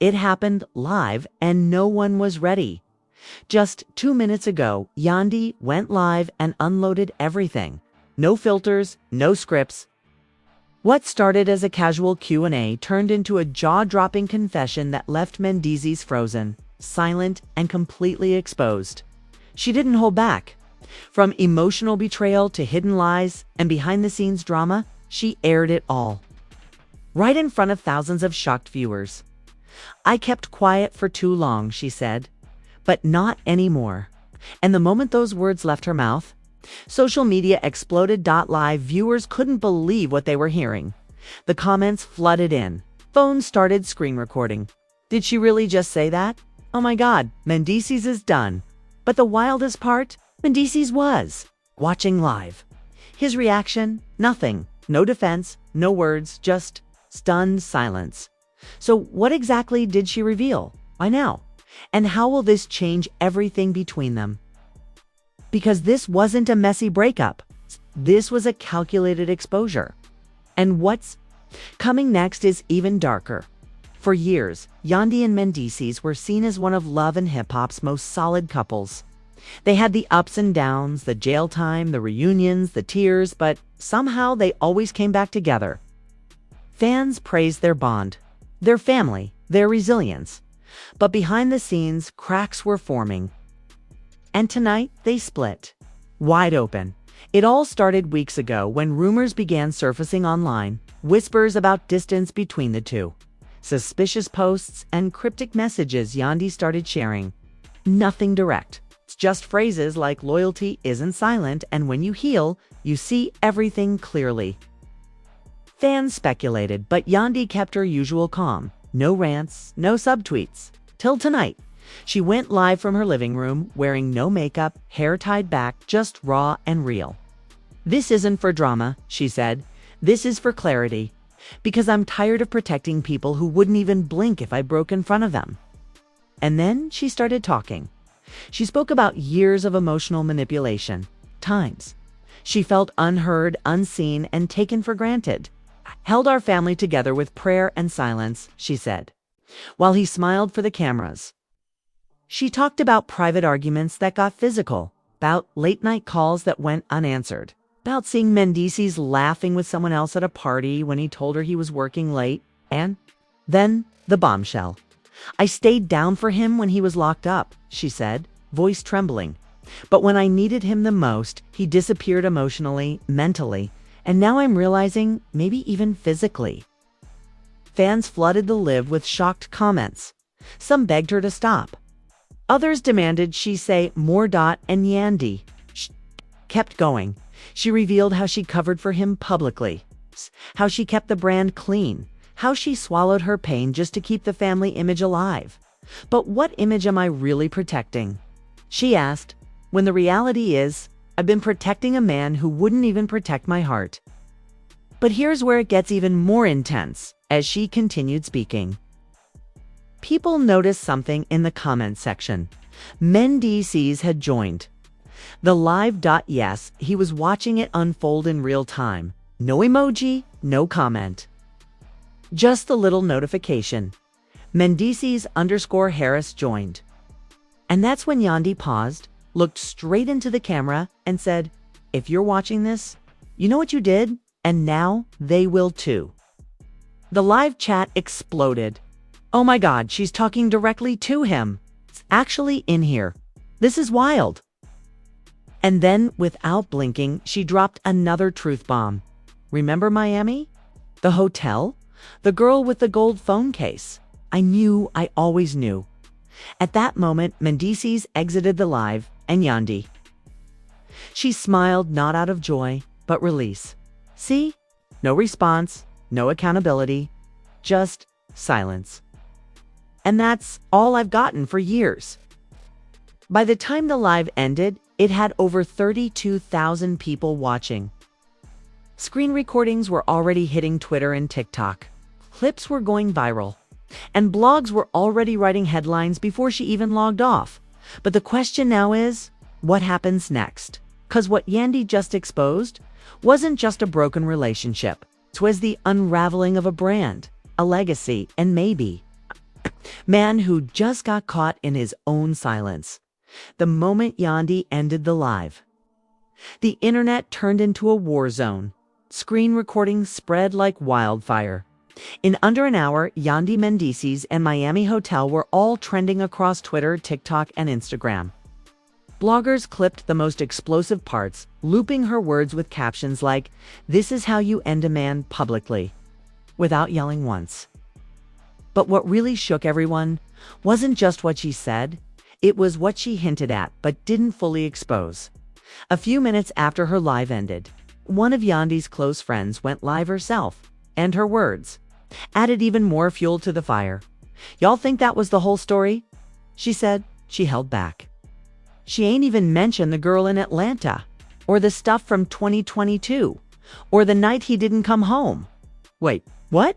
It happened live and no one was ready. Just 2 minutes ago, Yandy went live and unloaded everything. No filters, no scripts. What started as a casual Q&A turned into a jaw-dropping confession that left Mendeecees frozen, silent, and completely exposed. She didn't hold back. From emotional betrayal to hidden lies and behind-the-scenes drama, she aired it all. Right in front of thousands of shocked viewers. "I kept quiet for too long," she said. But not anymore. And the moment those words left her mouth, social media exploded. Live viewers couldn't believe what they were hearing. The comments flooded in. Phones started screen recording. Did she really just say that? Oh my God, Mendeecees is done. But the wildest part, Mendeecees was watching live. His reaction, nothing. No defense, no words, just stunned silence. So what exactly did she reveal? Why now? And how will this change everything between them? Because this wasn't a messy breakup. This was a calculated exposure. And what's coming next is even darker. For years, Yandy and Mendeecees were seen as one of love and hip-hop's most solid couples. They had the ups and downs, the jail time, the reunions, the tears, but somehow they always came back together. Fans praised their bond, their family, their resilience. But behind the scenes, cracks were forming. And tonight, they split. Wide open. It all started weeks ago when rumors began surfacing online, whispers about distance between the two. Suspicious posts and cryptic messages Yandy started sharing. Nothing direct. It's just phrases like "loyalty isn't silent," and "when you heal, you see everything clearly." Fans speculated, but Yandy kept her usual calm. No rants, no subtweets. Till tonight, she went live from her living room, wearing no makeup, hair tied back, just raw and real. "This isn't for drama," she said. "This is for clarity. Because I'm tired of protecting people who wouldn't even blink if I broke in front of them." And then she started talking. She spoke about years of emotional manipulation, times she felt unheard, unseen, and taken for granted. "Held our family together with prayer and silence," she said, while he smiled for the cameras. She talked about private arguments that got physical, about late-night calls that went unanswered, about seeing Mendeecees laughing with someone else at a party when he told her he was working late, and then the bombshell. "I stayed down for him when he was locked up," she said, voice trembling. "But when I needed him the most, he disappeared emotionally, mentally, and now I'm realizing maybe even physically." Fans flooded the live with shocked comments. Some begged her to stop. Others demanded she say more. And Yandy kept going. She revealed how she covered for him publicly, how she kept the brand clean, how she swallowed her pain just to keep the family image alive. "But what image am I really protecting?" she asked, when the reality is, I've been protecting a man who wouldn't even protect my heart. But here's where it gets even more intense, as she continued speaking. People noticed something in the comment section. Mendeecees had joined the live. Yes, he was watching it unfold in real time. No emoji, no comment. Just the little notification. Mendeecees_Harris joined. And that's when Yandy paused, looked straight into the camera, and said, "If you're watching this, you know what you did, and now they will too." The live chat exploded. "Oh my God, she's talking directly to him. It's actually in here. This is wild." And then, without blinking, she dropped another truth bomb. "Remember Miami? The hotel? The girl with the gold phone case? I always knew." At that moment, Mendeecees exited the live, and Yandy. She smiled, not out of joy, but release. See? No response, no accountability, just silence. And that's all I've gotten for years. By the time the live ended, it had over 32,000 people watching. Screen recordings were already hitting Twitter and TikTok. Clips were going viral. And blogs were already writing headlines before she even logged off. But the question now is, what happens next? Because what Yandy just exposed wasn't just a broken relationship. It was the unraveling of a brand, a legacy, and maybe Man who just got caught in his own silence. The moment Yandy ended the live, the internet turned into a war zone. Screen recordings spread like wildfire. In under an hour, Yandy Mendeecees and Miami Hotel were all trending across Twitter, TikTok, and Instagram. Bloggers clipped the most explosive parts, looping her words with captions like, "This is how you end a man publicly," without yelling once. But what really shook everyone wasn't just what she said, it was what she hinted at but didn't fully expose. A few minutes after her live ended, one of Yandy's close friends went live herself, and her words added even more fuel to the fire. "Y'all think that was the whole story?" she said. She held back. She ain't even mentioned the girl in Atlanta, or the stuff from 2022, or the night he didn't come home. Wait, what?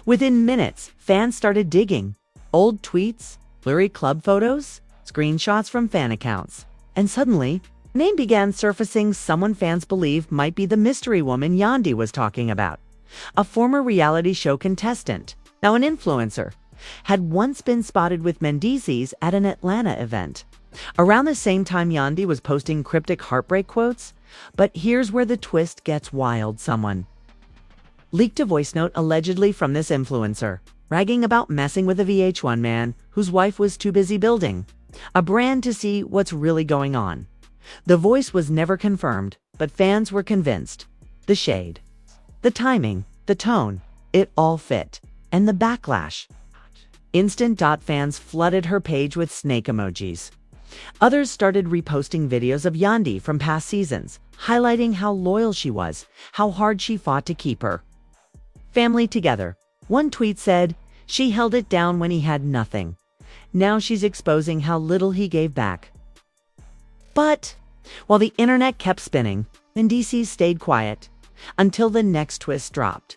Within minutes, fans started digging. Old tweets, blurry club photos, screenshots from fan accounts. And suddenly, a name began surfacing someone fans believe might be the mystery woman Yandy was talking about. A former reality show contestant, now an influencer, had once been spotted with Mendeecees at an Atlanta event. Around the same time Yandy was posting cryptic heartbreak quotes, but here's where the twist gets wild. Someone leaked a voice note allegedly from this influencer, bragging about messing with a VH1 man whose wife was too busy building a brand to see what's really going on. The voice was never confirmed, but fans were convinced. The shade, the timing, the tone, it all fit. And the backlash. Instant. Fans flooded her page with snake emojis. Others started reposting videos of Yandy from past seasons, highlighting how loyal she was, how hard she fought to keep her family together. One tweet said, "She held it down when he had nothing. Now she's exposing how little he gave back." But while the internet kept spinning, Mendeecees stayed quiet until the next twist dropped.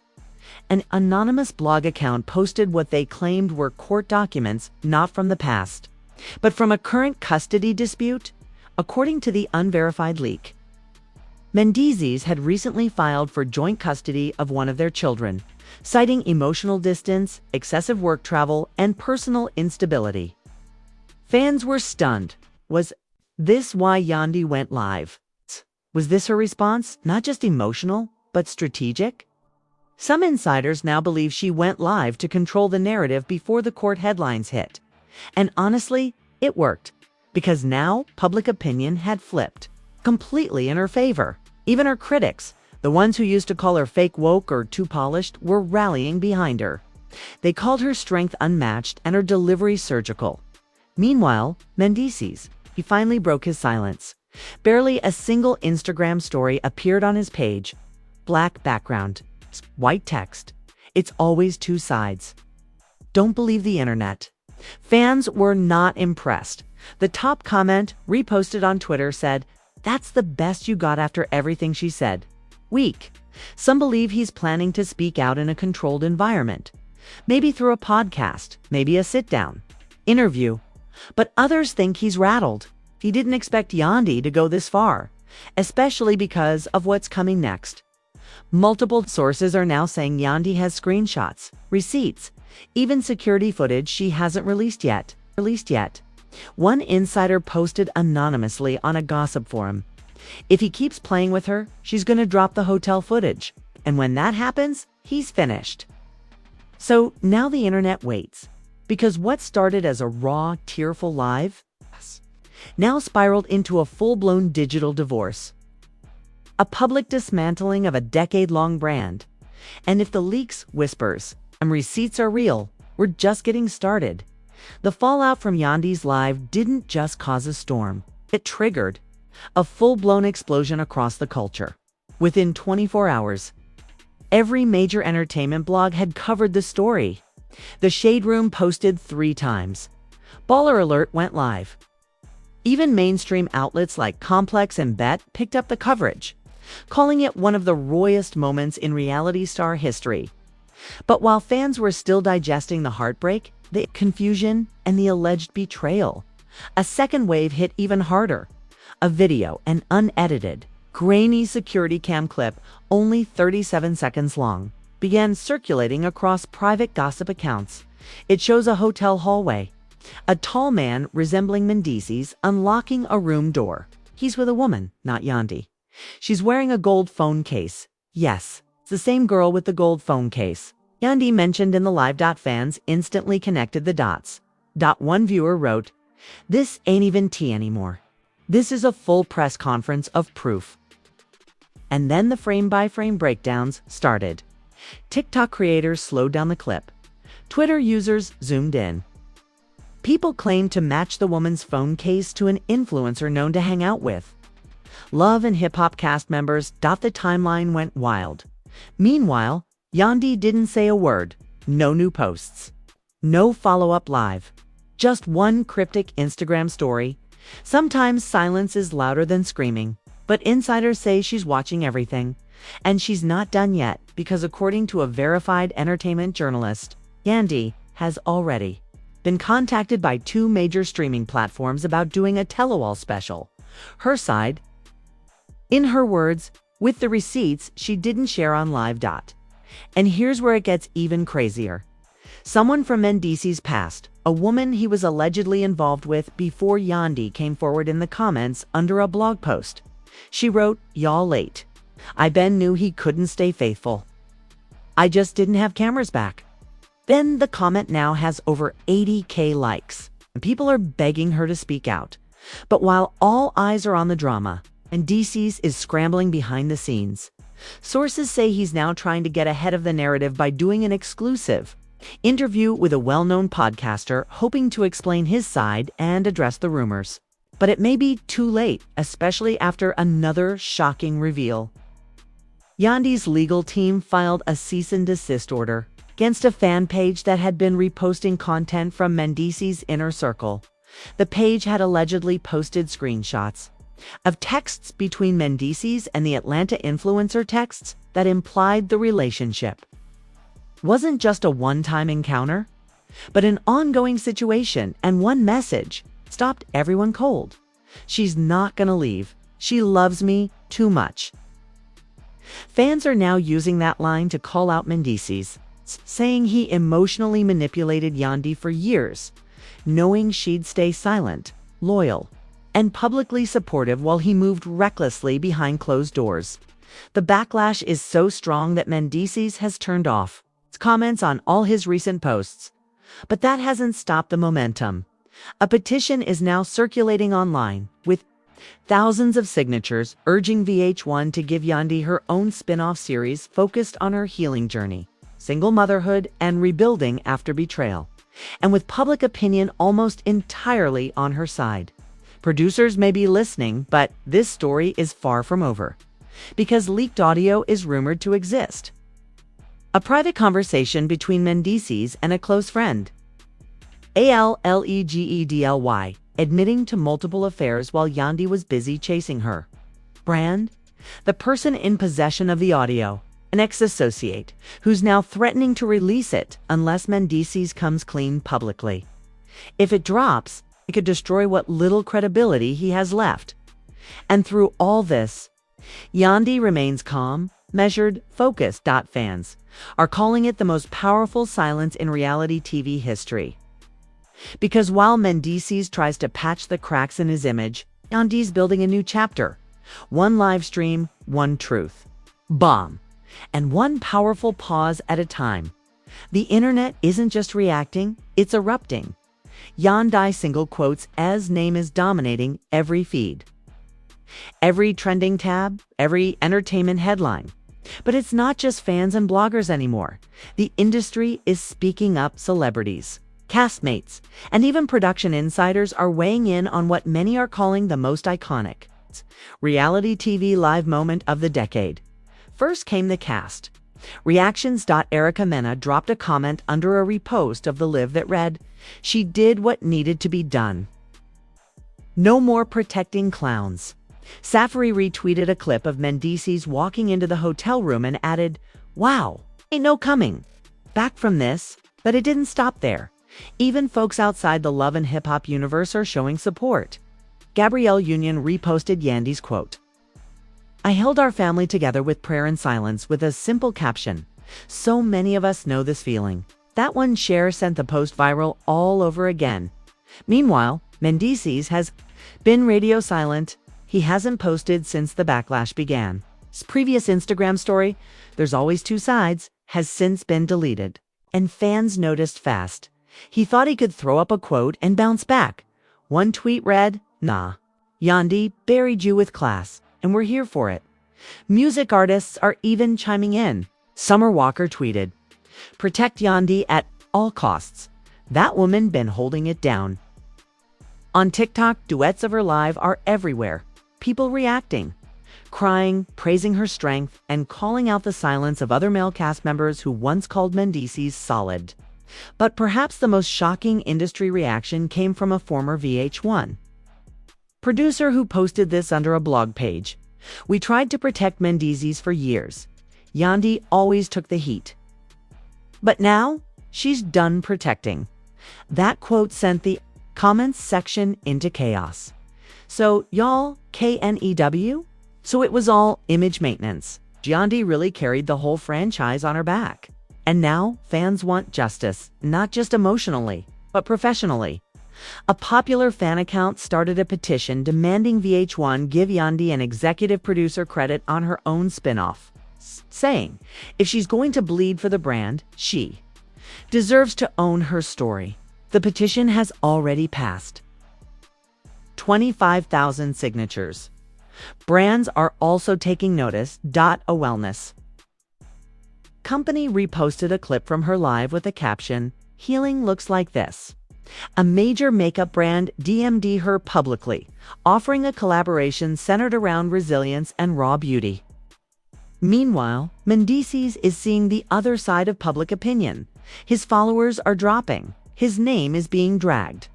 An anonymous blog account posted what they claimed were court documents not from the past, but from a current custody dispute, according to the unverified leak. Mendeecees had recently filed for joint custody of one of their children, citing emotional distance, excessive work travel, and personal instability. Fans were stunned. Was this why Yandy went live? Was this her response, not just emotional, but strategic? Some insiders now believe she went live to control the narrative before the court headlines hit. And honestly, it worked, because now public opinion had flipped completely in her favor. Even her critics, the ones who used to call her fake woke or too polished, were rallying behind her. They called her strength unmatched and her delivery surgical. Meanwhile, Mendeecees, he finally broke his silence. Barely a single Instagram story appeared on his page. Black background, white text. It's always two sides. Don't believe the internet. Fans were not impressed. The top comment, reposted on Twitter, said, "That's the best you got after everything she said." Weak. Some believe he's planning to speak out in a controlled environment. Maybe through a podcast, maybe a sit-down interview. But others think he's rattled. He didn't expect Yandy to go this far, especially because of what's coming next. Multiple sources are now saying Yandy has screenshots, receipts, even security footage she hasn't released yet. One insider posted anonymously on a gossip forum, "If he keeps playing with her, she's going to drop the hotel footage. And when that happens, he's finished." So now the internet waits, because what started as a raw, tearful live now spiraled into a full-blown digital divorce. A public dismantling of a decade-long brand. And if the leaks, whispers, and receipts are real, we're just getting started. The fallout from Yandy's live didn't just cause a storm. It triggered a full-blown explosion across the culture. Within 24 hours, every major entertainment blog had covered the story. The Shade Room posted 3 times. Baller Alert went live. Even mainstream outlets like Complex and Bet picked up the coverage, calling it one of the royest moments in reality star history. But while fans were still digesting the heartbreak, the confusion, and the alleged betrayal, a second wave hit even harder. A video, an unedited, grainy security cam clip, only 37 seconds long, began circulating across private gossip accounts, It shows a hotel hallway. A tall man resembling Mendeecees unlocking a room door. He's with a woman, not Yandy. She's wearing a gold phone case. Yes, it's the same girl with the gold phone case. Yandy mentioned in the live. Fans instantly connected the dots. One viewer wrote, "This ain't even tea anymore. This is a full press conference of proof." And then the frame-by-frame breakdowns started. TikTok creators slowed down the clip. Twitter users zoomed in. People claimed to match the woman's phone case to an influencer known to hang out with. Love and Hip Hop cast members. The timeline went wild. Meanwhile, Yandy didn't say a word. No new posts. No follow-up live. Just one cryptic Instagram story. Sometimes silence is louder than screaming, but insiders say she's watching everything. And she's not done yet, because according to a verified entertainment journalist, Yandy has already been contacted by 2 major streaming platforms about doing a tell-all special. Her side, in her words, with the receipts she didn't share on live. And here's where it gets even crazier. Someone from Mendeecees' past, a woman he was allegedly involved with before Yandy came forward in the comments under a blog post. She wrote, "Y'all late. I Ben knew he couldn't stay faithful. I just didn't have cameras back." Then the comment now has over 80K likes, and people are begging her to speak out. But while all eyes are on the drama, Mendeecees is scrambling behind the scenes. Sources say he's now trying to get ahead of the narrative by doing an exclusive interview with a well-known podcaster, hoping to explain his side and address the rumors. But it may be too late, especially after another shocking reveal. Yandy's legal team filed a cease and desist order against a fan page that had been reposting content from Mendeecees' inner circle. The page had allegedly posted screenshots of texts between Mendeecees and the Atlanta influencer, texts that implied the relationship wasn't just a one-time encounter, but an ongoing situation, and one message stopped everyone cold. "She's not gonna leave. She loves me too much." Fans are now using that line to call out Mendeecees, saying he emotionally manipulated Yandy for years, knowing she'd stay silent, loyal, and publicly supportive while he moved recklessly behind closed doors. The backlash is so strong that Mendeecees has turned off its comments on all his recent posts. But that hasn't stopped the momentum. A petition is now circulating online, with thousands of signatures urging VH1 to give Yandy her own spin-off series focused on her healing journey, single motherhood, and rebuilding after betrayal. And with public opinion almost entirely on her side. Producers may be listening, but this story is far from over, because leaked audio is rumored to exist. A private conversation between Mendeecees and a close friend, allegedly, admitting to multiple affairs while Yandy was busy chasing her. Brand, the person in possession of the audio, an ex-associate, who's now threatening to release it unless Mendeecees comes clean publicly. If it drops, it could destroy what little credibility he has left. And through all this, Yandy remains calm, measured, focused. Fans are calling it the most powerful silence in reality TV history. Because while Mendeecees tries to patch the cracks in his image, Yandy's building a new chapter. One live stream, one truth. Bomb. And one powerful pause at a time. The internet isn't just reacting, it's erupting. Yandy single quotes as name is dominating every feed. Every trending tab, every entertainment headline. But it's not just fans and bloggers anymore. The industry is speaking up. Celebrities, castmates, and even production insiders are weighing in on what many are calling the most iconic reality TV live moment of the decade. First came the cast. Reactions. Erica Mena dropped a comment under a repost of the live that read, "She did what needed to be done. No more protecting clowns." Safari retweeted a clip of Mendeecees walking into the hotel room and added, "Wow, ain't no coming back from this." But it didn't stop there. Even folks outside the Love and Hip Hop universe are showing support. Gabrielle Union reposted Yandy's quote, "I held our family together with prayer and silence," with a simple caption. "So many of us know this feeling. That one share sent the post viral all over again. Meanwhile, Mendeecees has been radio silent. He hasn't posted since the backlash began. His previous Instagram story, "There's always two sides," has since been deleted. And fans noticed fast. He thought he could throw up a quote and bounce back. One tweet read, "Nah, Yandy buried you with class, and we're here for it." Music artists are even chiming in. Summer Walker tweeted, "Protect Yandy at all costs. That woman been holding it down." On TikTok, duets of her live are everywhere. People reacting, crying, praising her strength, and calling out the silence of other male cast members who once called Mendeecees solid. But perhaps the most shocking industry reaction came from a former VH1 producer who posted this under a blog page. "We tried to protect Mendeecees for years. Yandy always took the heat. But now, she's done protecting." That quote sent the comments section into chaos. So, y'all, KNEW? So it was all image maintenance. Yandy really carried the whole franchise on her back. And now, fans want justice, not just emotionally, but professionally. A popular fan account started a petition demanding VH1 give Yandy an executive producer credit on her own spin-off, saying, if she's going to bleed for the brand, she deserves to own her story. The petition has already passed 25,000 signatures. Brands are also taking notice. A wellness company reposted a clip from her live with a caption, "Healing looks like this." A major makeup brand DM'd her publicly, offering a collaboration centered around resilience and raw beauty. Meanwhile, Mendeecees is seeing the other side of public opinion. His followers are dropping. His name is being dragged.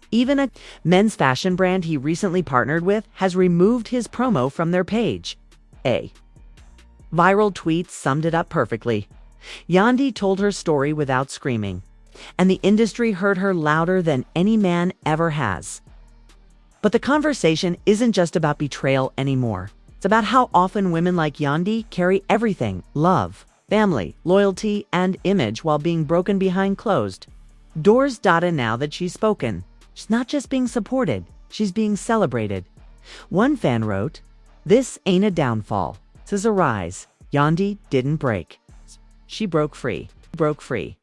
Even a men's fashion brand he recently partnered with has removed his promo from their page. A viral tweet summed it up perfectly. Yandy told her story without screaming, and the industry heard her louder than any man ever has. But the conversation isn't just about betrayal anymore. It's about how often women like Yandy carry everything: love, family, loyalty, and image while being broken behind closed doors. And now that she's spoken, she's not just being supported, she's being celebrated. One fan wrote, "This ain't a downfall. This is a rise. Yandy didn't break. She broke free. Broke free."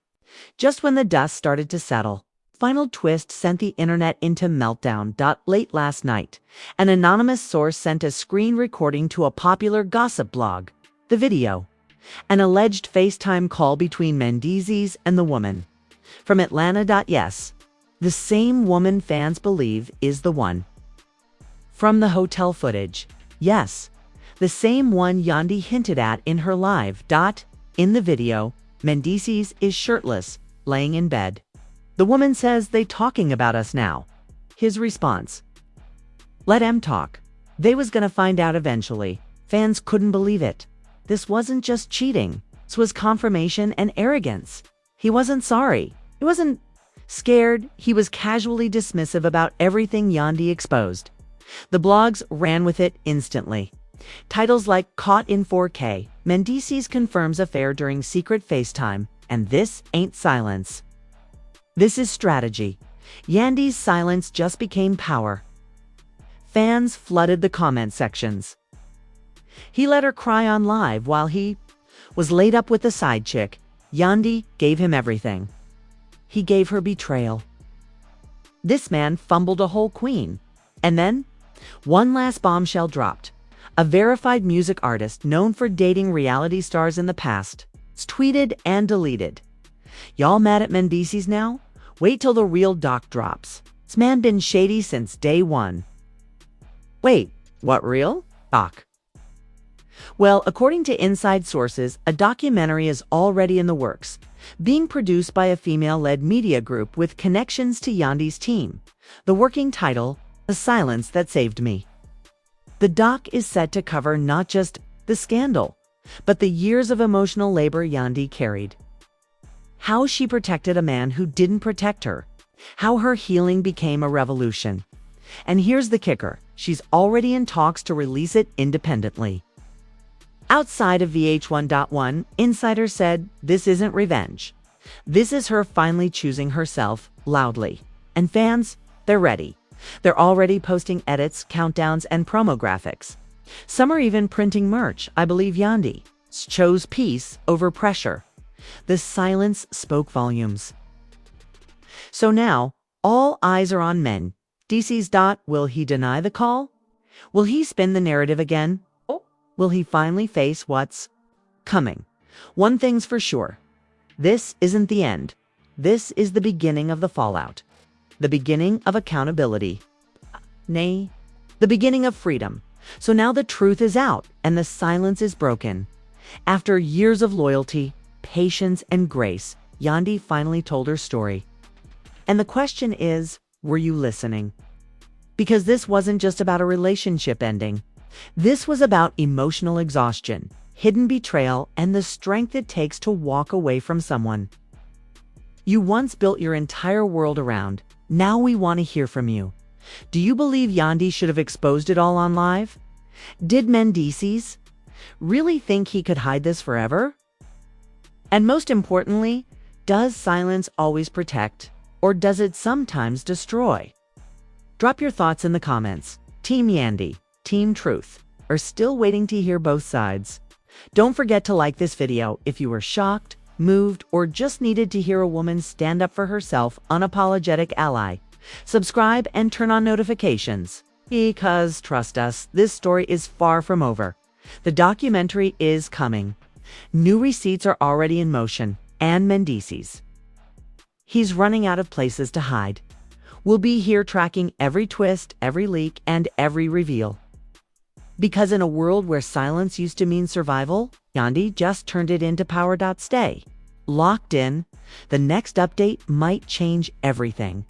Just when the dust started to settle, final twist sent the internet into meltdown. Late last night, an anonymous source sent a screen recording to a popular gossip blog. The video, an alleged FaceTime call between Mendeecees and the woman from Atlanta. Yes, the same woman fans believe is the one from the hotel footage. Yes, the same one Yandy hinted at in her live. In the video, Mendeecees is shirtless, laying in bed. The woman says, "They talking about us now." His response, "Let 'em talk. They was gonna find out eventually." Fans couldn't believe it. This wasn't just cheating. This was confirmation and arrogance. He wasn't sorry. He wasn't scared. He was casually dismissive about everything Yandy exposed. The blogs ran with it instantly. Titles like "Caught in 4K, Mendeecees confirms affair during secret FaceTime," and "This ain't silence. This is strategy." Yandy's silence just became power. Fans flooded the comment sections. He let her cry on live while he was laid up with the side chick. Yandy gave him everything. He gave her betrayal. This man fumbled a whole queen. And then, one last bombshell dropped. A verified music artist known for dating reality stars in the past tweeted and deleted, "Y'all mad at Mendeecees now? Wait till the real doc drops. This man been shady since day one." Wait, what real doc? Well, according to inside sources, a documentary is already in the works, being produced by a female-led media group with connections to Yandy's team. The working title, "The Silence That Saved Me." The doc is set to cover not just the scandal, but the years of emotional labor Yandy carried. How she protected a man who didn't protect her. How her healing became a revolution. And here's the kicker, she's already in talks to release it independently. Outside of VH1.1, insiders said, "This isn't revenge. This is her finally choosing herself loudly. And fans, they're ready. They're already posting edits, countdowns, and promo graphics. Some are even printing merch. I believe Yandy chose peace over pressure. The silence spoke volumes. So now, all eyes are on Mendeecees. Will he deny the call? Will he spin the narrative again? Will he finally face what's coming? One thing's for sure. This isn't the end. This is the beginning of the fallout. The beginning of accountability. Nay, the beginning of freedom. So now the truth is out and the silence is broken. After years of loyalty, patience, and grace, Yandy finally told her story. And the question is, were you listening? Because this wasn't just about a relationship ending. This was about emotional exhaustion, hidden betrayal, and the strength it takes to walk away from someone you once built your entire world around. Now we want to hear from you. Do you believe Yandy should have exposed it all on live? Did Mendeecees really think he could hide this forever? And most importantly, does silence always protect, or does it sometimes destroy? Drop your thoughts in the comments. Team Yandy, Team Truth, are still waiting to hear both sides. Don't forget to like this video if you were shocked, moved, or just needed to hear a woman stand up for herself, unapologetic ally. Subscribe and turn on notifications. Because, trust us, this story is far from over. The documentary is coming. New receipts are already in motion, and Mendeecees, he's running out of places to hide. We'll be here tracking every twist, every leak, and every reveal. Because in a world where silence used to mean survival, Yandy just turned it into power. Stay locked in. The next update might change everything.